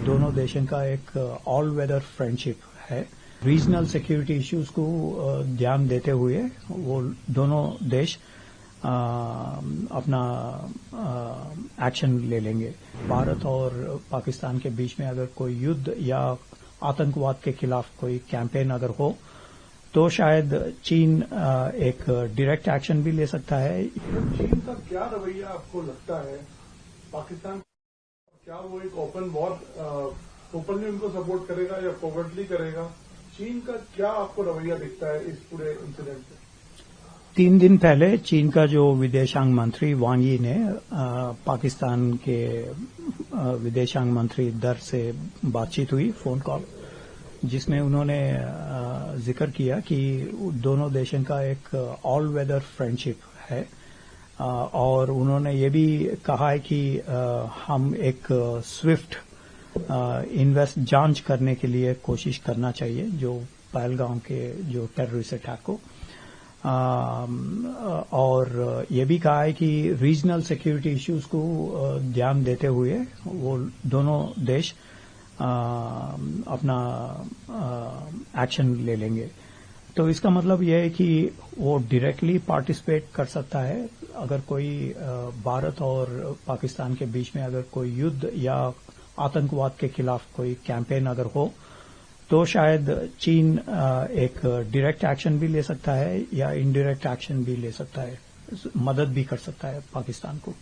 दोनों देशों का एक ऑल वेदर फ्रेंडशिप है। रीजनल सिक्योरिटी इश्यूज को ध्यान देते हुए वो दोनों देश अपना एक्शन ले लेंगे। भारत और पाकिस्तान के बीच में अगर कोई युद्ध या आतंकवाद के खिलाफ कोई कैंपेन अगर हो तो शायद चीन एक डायरेक्ट एक्शन भी ले सकता है। चीन का क्या रवैया आपको लगता है? पाकिस्तान क्या वो एक ओपन वॉर ओपनली उनको सपोर्ट करेगा या कोवर्टली करेगा? चीन का क्या आपको रवैया दिखता है इस पूरे इंसिडेंट में? 3 दिन पहले चीन का जो विदेशांग मंत्री वांग यी ने पाकिस्तान के विदेशांग मंत्री दर से बातचीत हुई, फोन कॉल, जिसमें उन्होंने जिक्र किया कि दोनों देशों का एक ऑल वेदर फ्रेंडशिप है और उन्होंने ये भी कहा है कि हम एक स्विफ्ट जांच करने के लिए कोशिश करना चाहिए जो पहलगाम के जो टेररिस्ट अटैक को, और ये भी कहा है कि रीजनल सिक्योरिटी इश्यूज को ध्यान देते हुए वो दोनों देश अपना एक्शन ले लेंगे। तो इसका मतलब यह है कि वो डायरेक्टली पार्टिसिपेट कर सकता है। अगर कोई भारत और पाकिस्तान के बीच में अगर कोई युद्ध या आतंकवाद के खिलाफ कोई कैंपेन अगर हो तो शायद चीन एक डायरेक्ट एक्शन भी ले सकता है या इनडायरेक्ट एक्शन भी ले सकता है, मदद भी कर सकता है पाकिस्तान को।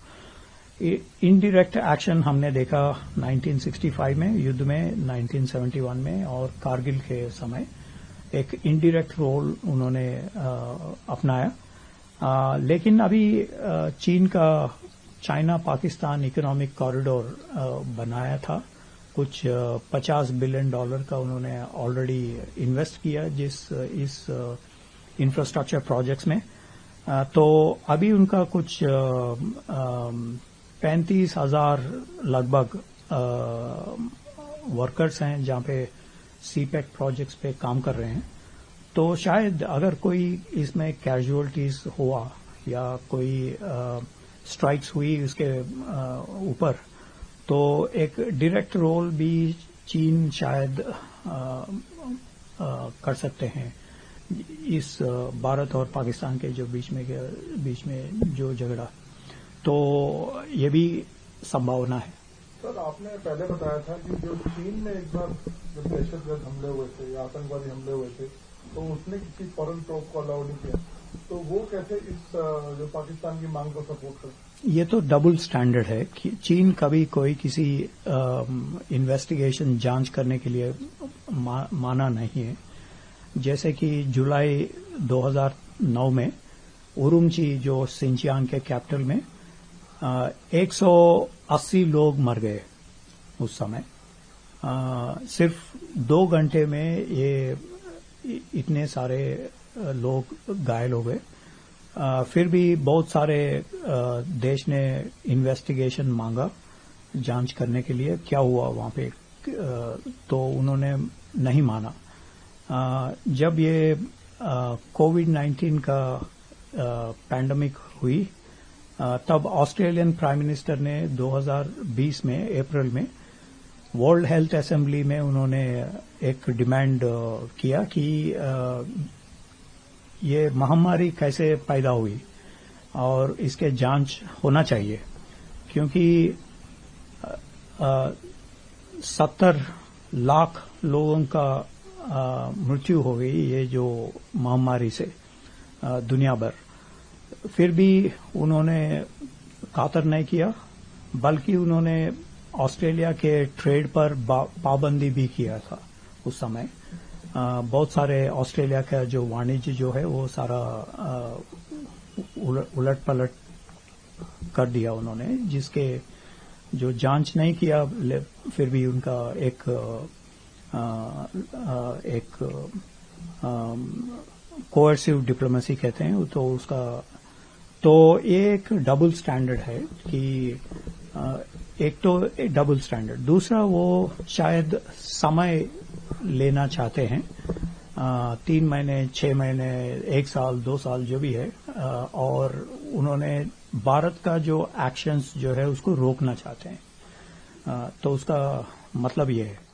इनडायरेक्ट एक्शन हमने देखा 1965 में युद्ध में, 1971 में और कारगिल के समय एक इनडायरेक्ट रोल उन्होंने अपनाया। लेकिन अभी चीन का चाइना पाकिस्तान इकोनॉमिक कॉरिडोर बनाया था, कुछ $50 बिलियन का उन्होंने ऑलरेडी इन्वेस्ट किया इस इंफ्रास्ट्रक्चर प्रोजेक्ट्स में। तो अभी उनका कुछ 35,000 लगभग वर्कर्स हैं जहां पे सीपेक प्रोजेक्ट्स पे काम कर रहे हैं। तो शायद अगर कोई इसमें कैजुअलिटीज हुआ या कोई स्ट्राइक्स हुई उसके ऊपर तो एक डायरेक्ट रोल भी चीन शायद कर सकते हैं इस भारत और पाकिस्तान के जो बीच में जो झगड़ा, तो ये भी संभावना है। सर, आपने पहले बताया था कि जो चीन में एक बार जब दहशतगर्द हमले हुए थे या आतंकवादी हमले हुए थे तो उसने किसी फॉरेन प्रोब को अलाउ नहीं किया, तो वो कैसे इस जो पाकिस्तान की मांग को सपोर्ट कर? ये तो डबल स्टैंडर्ड है कि चीन कभी कोई किसी इन्वेस्टिगेशन जांच करने के लिए माना नहीं है। जैसे कि जुलाई 2009 में उरुमची जो सिंचियांग के कैपिटल में 180 लोग मर गए उस समय। सिर्फ 2 घंटे में ये इतने सारे लोग घायल हो गए। फिर भी बहुत सारे देश ने इन्वेस्टिगेशन मांगा जांच करने के लिए क्या हुआ वहां पे, तो उन्होंने नहीं माना। जब ये कोविड-19 का पैंडेमिक हुई तब ऑस्ट्रेलियन प्राइम मिनिस्टर ने 2020 में अप्रैल में वर्ल्ड हेल्थ असेंबली में उन्होंने एक डिमांड किया कि ये महामारी कैसे पैदा हुई और इसके जांच होना चाहिए, क्योंकि 70 लाख लोगों का मृत्यु हो गई ये जो महामारी से दुनिया भर। फिर भी उन्होंने खातर नहीं किया, बल्कि उन्होंने ऑस्ट्रेलिया के ट्रेड पर पाबंदी भी किया था उस समय। बहुत सारे ऑस्ट्रेलिया का जो वाणिज्य जो है वो सारा उलट पलट कर दिया उन्होंने, जिसके जो जांच नहीं किया फिर भी उनका एक कोएर्सिव डिप्लोमेसी कहते हैं तो उसका, तो ये एक डबल स्टैंडर्ड है कि एक तो डबल स्टैंडर्ड, दूसरा वो शायद समय लेना चाहते हैं 3 महीने 6 महीने 1 साल 2 साल जो भी है, और उन्होंने भारत का जो एक्शंस जो है उसको रोकना चाहते हैं। तो उसका मतलब ये है